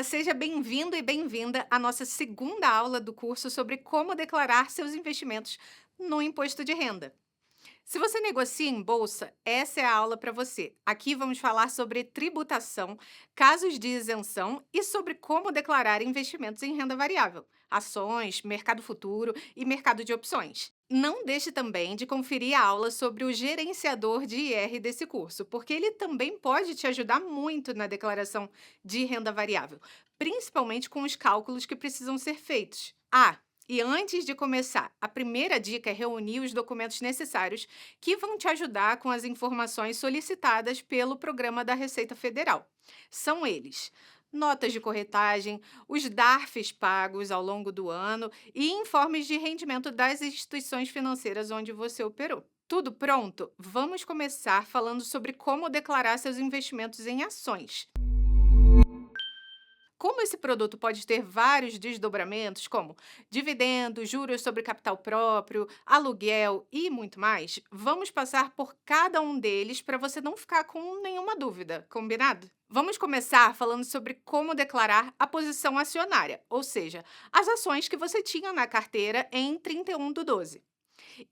Olá, seja bem-vindo e bem-vinda à nossa segunda aula do curso sobre como declarar seus investimentos no imposto de renda. Se você negocia em bolsa, essa é a aula para você. Aqui vamos falar sobre tributação, casos de isenção e sobre como declarar investimentos em renda variável, ações, mercado futuro e mercado de opções. Não deixe também de conferir a aula sobre o gerenciador de IR desse curso, porque ele também pode te ajudar muito na declaração de renda variável, principalmente com os cálculos que precisam ser feitos. E antes de começar, a primeira dica é reunir os documentos necessários que vão te ajudar com as informações solicitadas pelo programa da Receita Federal. São eles: notas de corretagem, os DARFs pagos ao longo do ano e informes de rendimento das instituições financeiras onde você operou. Tudo pronto? Vamos começar falando sobre como declarar seus investimentos em ações. Como esse produto pode ter vários desdobramentos, como dividendos, juros sobre capital próprio, aluguel e muito mais, vamos passar por cada um deles para você não ficar com nenhuma dúvida, combinado? Vamos começar falando sobre como declarar a posição acionária, ou seja, as ações que você tinha na carteira em 31/12.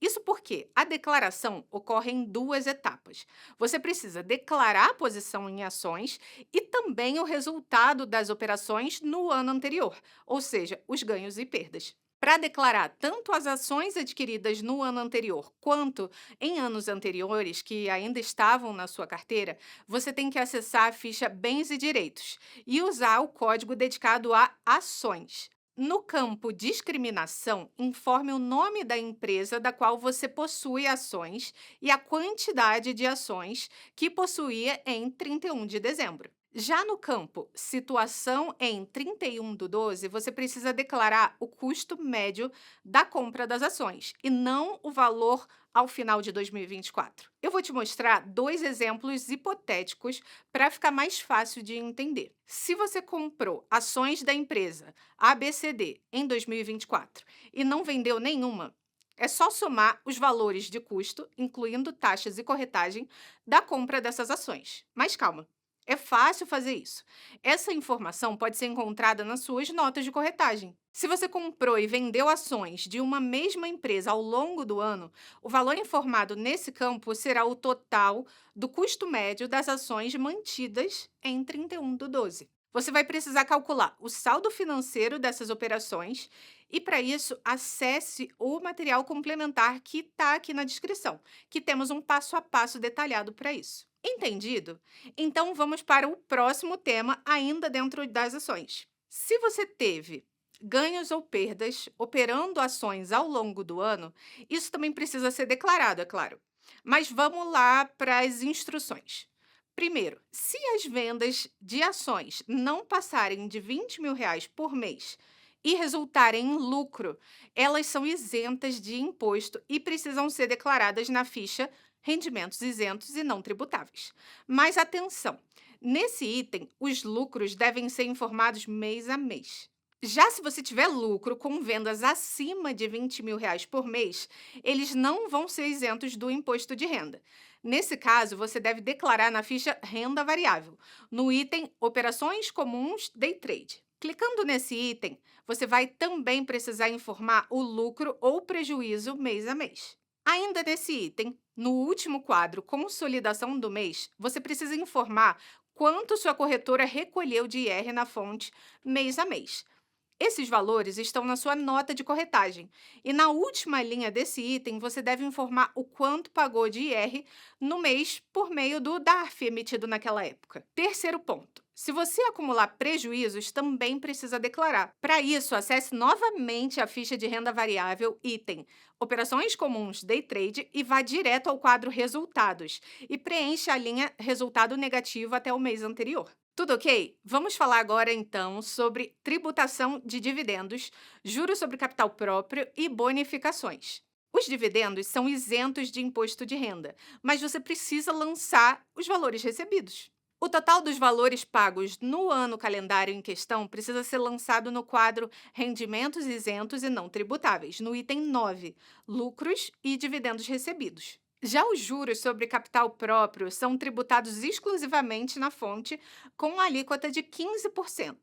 Isso porque a declaração ocorre em duas etapas. Você precisa declarar a posição em ações e também o resultado das operações no ano anterior, ou seja, os ganhos e perdas. Para declarar tanto as ações adquiridas no ano anterior quanto em anos anteriores que ainda estavam na sua carteira, você tem que acessar a ficha Bens e Direitos e usar o código dedicado a ações. No campo Discriminação, informe o nome da empresa da qual você possui ações e a quantidade de ações que possuía em 31 de dezembro. Já no campo Situação em 31/12, você precisa declarar o custo médio da compra das ações e não o valor ao final de 2024. Eu vou te mostrar dois exemplos hipotéticos para ficar mais fácil de entender. Se você comprou ações da empresa ABCD em 2024 e não vendeu nenhuma, é só somar os valores de custo, incluindo taxas e corretagem, da compra dessas ações. Mas calma, é fácil fazer isso. Essa informação pode ser encontrada nas suas notas de corretagem. Se você comprou e vendeu ações de uma mesma empresa ao longo do ano, o valor informado nesse campo será o total do custo médio das ações mantidas em 31/12. Você vai precisar calcular o saldo financeiro dessas operações e, para isso, acesse o material complementar que está aqui na descrição, que temos um passo a passo detalhado para isso. Entendido? Então, vamos para o próximo tema, ainda dentro das ações. Se você teve ganhos ou perdas operando ações ao longo do ano, isso também precisa ser declarado, é claro. Mas vamos lá para as instruções. Primeiro, se as vendas de ações não passarem de R$ 20.000 por mês e resultarem em lucro, elas são isentas de imposto e precisam ser declaradas na ficha Rendimentos Isentos e Não Tributáveis. Mas atenção, nesse item, os lucros devem ser informados mês a mês. Já se você tiver lucro com vendas acima de R$ 20.000 por mês, eles não vão ser isentos do imposto de renda. Nesse caso, você deve declarar na ficha Renda Variável, no item Operações Comuns Day Trade. Clicando nesse item, você vai também precisar informar o lucro ou prejuízo mês a mês. Ainda nesse item, no último quadro Consolidação do mês, você precisa informar quanto sua corretora recolheu de IR na fonte mês a mês. Esses valores estão na sua nota de corretagem. E na última linha desse item, você deve informar o quanto pagou de IR no mês por meio do DARF emitido naquela época. Terceiro ponto. Se você acumular prejuízos, também precisa declarar. Para isso, acesse novamente a ficha de renda variável, item Operações Comuns Day Trade e vá direto ao quadro Resultados e preencha a linha Resultado Negativo até o mês anterior. Tudo ok? Vamos falar agora, então, sobre tributação de dividendos, juros sobre capital próprio e bonificações. Os dividendos são isentos de imposto de renda, mas você precisa lançar os valores recebidos. O total dos valores pagos no ano calendário em questão precisa ser lançado no quadro Rendimentos Isentos e Não Tributáveis, no item 9, Lucros e Dividendos Recebidos. Já os juros sobre capital próprio são tributados exclusivamente na fonte, com uma alíquota de 15%.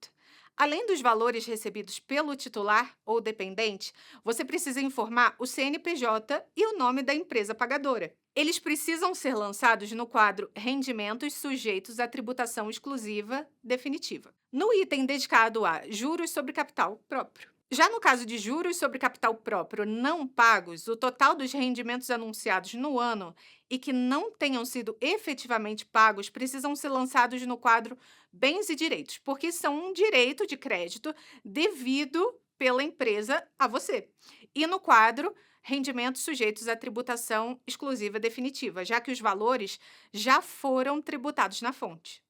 Além dos valores recebidos pelo titular ou dependente, você precisa informar o CNPJ e o nome da empresa pagadora. Eles precisam ser lançados no quadro Rendimentos sujeitos à tributação exclusiva definitiva, no item dedicado a juros sobre capital próprio. Já no caso de juros sobre capital próprio não pagos, o total dos rendimentos anunciados no ano e que não tenham sido efetivamente pagos precisam ser lançados no quadro Bens e Direitos, porque são um direito de crédito devido pela empresa a você. E no quadro Rendimentos sujeitos à tributação exclusiva definitiva, já que os valores já foram tributados na fonte.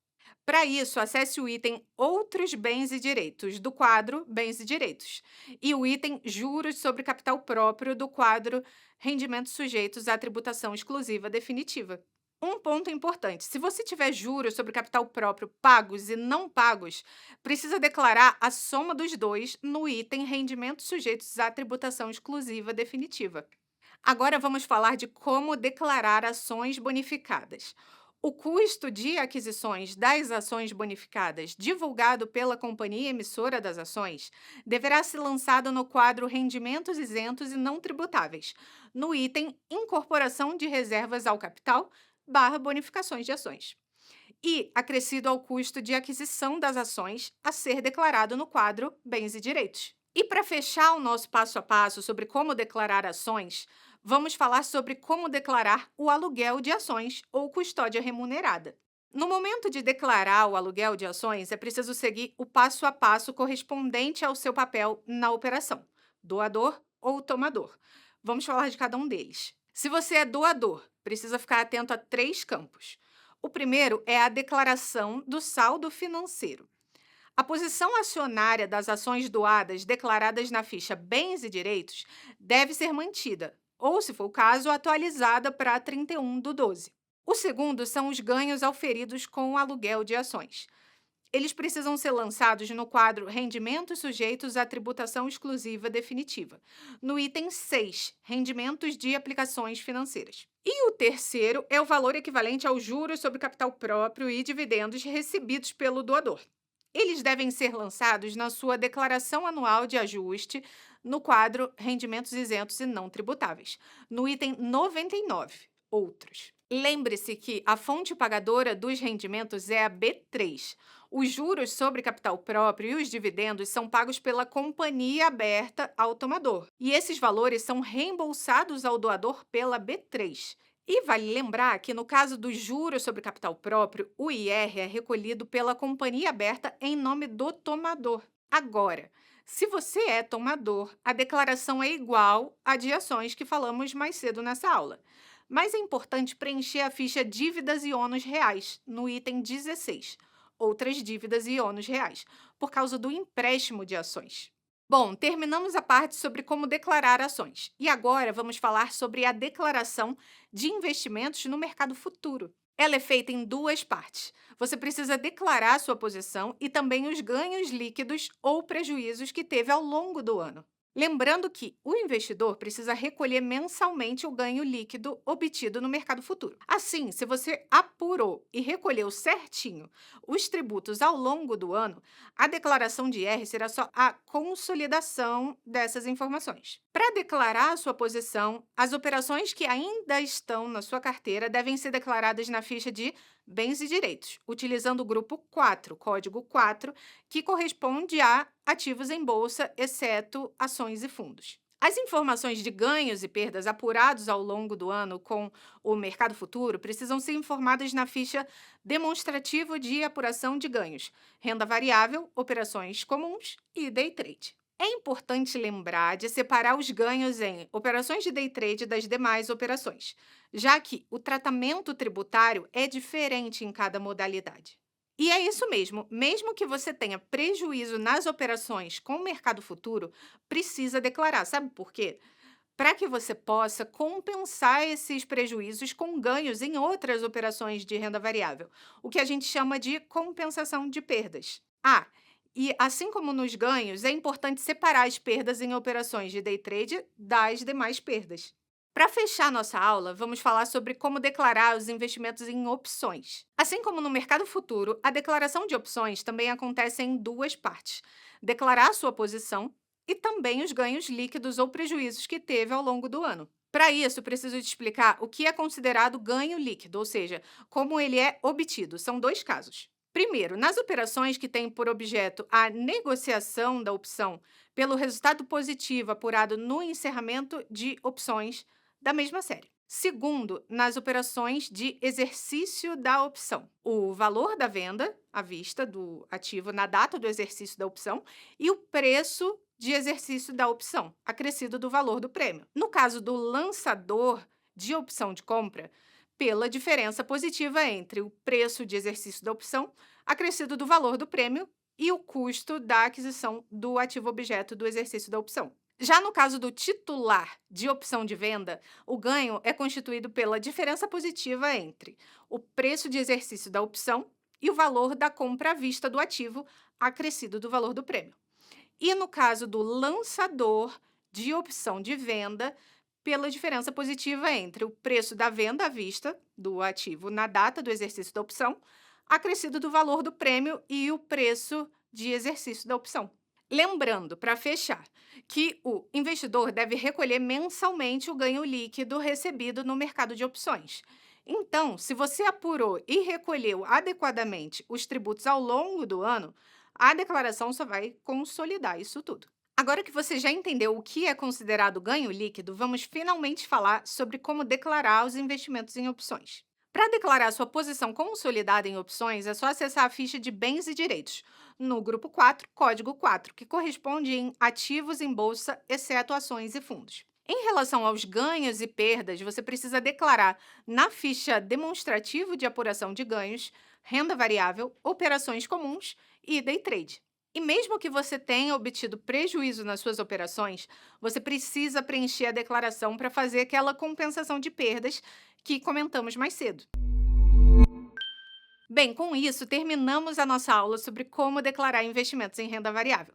Para isso, acesse o item Outros Bens e Direitos do quadro Bens e Direitos e o item Juros sobre Capital Próprio do quadro Rendimentos sujeitos à tributação exclusiva definitiva. Um ponto importante: se você tiver juros sobre capital próprio pagos e não pagos, precisa declarar a soma dos dois no item Rendimentos sujeitos à tributação exclusiva definitiva. Agora vamos falar de como declarar ações bonificadas. O custo de aquisições das ações bonificadas divulgado pela companhia emissora das ações deverá ser lançado no quadro Rendimentos isentos e não tributáveis, no item Incorporação de reservas ao capital barra bonificações de ações, e acrescido ao custo de aquisição das ações a ser declarado no quadro Bens e Direitos. E para fechar o nosso passo a passo sobre como declarar ações, vamos falar sobre como declarar o aluguel de ações ou custódia remunerada. No momento de declarar o aluguel de ações, é preciso seguir o passo a passo correspondente ao seu papel na operação, doador ou tomador. Vamos falar de cada um deles. Se você é doador, precisa ficar atento a 3 campos. O primeiro é a declaração do saldo financeiro. A posição acionária das ações doadas declaradas na ficha Bens e Direitos deve ser mantida, ou, se for o caso, atualizada para 31/12. O segundo são os ganhos auferidos com o aluguel de ações. Eles precisam ser lançados no quadro Rendimentos sujeitos à tributação exclusiva definitiva, no item 6, Rendimentos de aplicações financeiras. E o terceiro é o valor equivalente aos juros sobre capital próprio e dividendos recebidos pelo doador. Eles devem ser lançados na sua declaração anual de ajuste no quadro Rendimentos isentos e não tributáveis, no item 99, Outros. Lembre-se que a fonte pagadora dos rendimentos é a B3. Os juros sobre capital próprio e os dividendos são pagos pela companhia aberta ao tomador, e esses valores são reembolsados ao doador pela B3. E vale lembrar que, no caso dos juros sobre capital próprio, o IR é recolhido pela companhia aberta em nome do tomador. Agora, se você é tomador, a declaração é igual à de ações que falamos mais cedo nessa aula. Mas é importante preencher a ficha Dívidas e ônus reais, no item 16, Outras dívidas e ônus reais, por causa do empréstimo de ações. Bom, terminamos a parte sobre como declarar ações. E agora vamos falar sobre a declaração de investimentos no mercado futuro. Ela é feita em 2 partes. Você precisa declarar sua posição e também os ganhos líquidos ou prejuízos que teve ao longo do ano. Lembrando que o investidor precisa recolher mensalmente o ganho líquido obtido no mercado futuro. Assim, se você apurou e recolheu certinho os tributos ao longo do ano, a declaração de IR será só a consolidação dessas informações. Para declarar a sua posição, as operações que ainda estão na sua carteira devem ser declaradas na ficha de Bens e Direitos, utilizando o grupo 4, código 4, que corresponde a ativos em bolsa, exceto ações e fundos. As informações de ganhos e perdas apurados ao longo do ano com o mercado futuro precisam ser informadas na ficha Demonstrativo de apuração de ganhos, renda variável, operações comuns e day trade. É importante lembrar de separar os ganhos em operações de day trade das demais operações, já que o tratamento tributário é diferente em cada modalidade. E é isso mesmo que você tenha prejuízo nas operações com o mercado futuro, precisa declarar. Sabe por quê? Para que você possa compensar esses prejuízos com ganhos em outras operações de renda variável, o que a gente chama de compensação de perdas. E assim como nos ganhos, é importante separar as perdas em operações de day trade das demais perdas. Para fechar nossa aula, vamos falar sobre como declarar os investimentos em opções. Assim como no mercado futuro, a declaração de opções também acontece em duas partes: declarar sua posição e também os ganhos líquidos ou prejuízos que teve ao longo do ano. Para isso, preciso te explicar o que é considerado ganho líquido, ou seja, como ele é obtido. São dois casos. Primeiro, nas operações que têm por objeto a negociação da opção pelo resultado positivo apurado no encerramento de opções da mesma série. Segundo, nas operações de exercício da opção. O valor da venda à vista do ativo na data do exercício da opção e o preço de exercício da opção, acrescido do valor do prêmio. No caso do lançador de opção de compra, pela diferença positiva entre o preço de exercício da opção, acrescido do valor do prêmio, e o custo da aquisição do ativo objeto do exercício da opção. Já no caso do titular de opção de venda, o ganho é constituído pela diferença positiva entre o preço de exercício da opção e o valor da compra à vista do ativo, acrescido do valor do prêmio. E no caso do lançador de opção de venda, pela diferença positiva entre o preço da venda à vista do ativo na data do exercício da opção, acrescido do valor do prêmio e o preço de exercício da opção. Lembrando, para fechar, que o investidor deve recolher mensalmente o ganho líquido recebido no mercado de opções. Então, se você apurou e recolheu adequadamente os tributos ao longo do ano, a declaração só vai consolidar isso tudo. Agora que você já entendeu o que é considerado ganho líquido, vamos finalmente falar sobre como declarar os investimentos em opções. Para declarar sua posição consolidada em opções, é só acessar a ficha de bens e direitos, no grupo 4, código 4, que corresponde em ativos em bolsa, exceto ações e fundos. Em relação aos ganhos e perdas, você precisa declarar na ficha demonstrativo de apuração de ganhos, renda variável, operações comuns e day trade. E mesmo que você tenha obtido prejuízo nas suas operações, você precisa preencher a declaração para fazer aquela compensação de perdas que comentamos mais cedo. Bem, com isso, terminamos a nossa aula sobre como declarar investimentos em renda variável.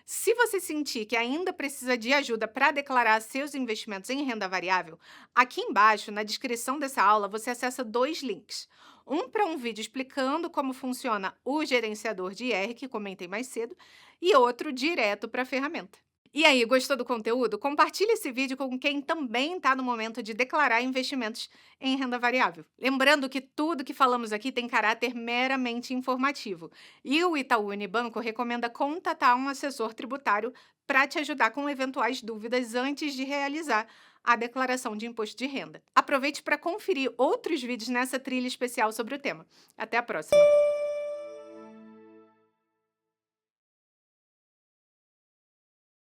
Se você sentir que ainda precisa de ajuda para declarar seus investimentos em renda variável, aqui embaixo, na descrição dessa aula, você acessa dois links. Um para um vídeo explicando como funciona o gerenciador de IR, que comentei mais cedo, e outro direto para a ferramenta. E aí, gostou do conteúdo? Compartilhe esse vídeo com quem também está no momento de declarar investimentos em renda variável. Lembrando que tudo que falamos aqui tem caráter meramente informativo. E o Itaú Unibanco recomenda contatar um assessor tributário para te ajudar com eventuais dúvidas antes de realizar a declaração de imposto de renda. Aproveite para conferir outros vídeos nessa trilha especial sobre o tema. Até a próxima!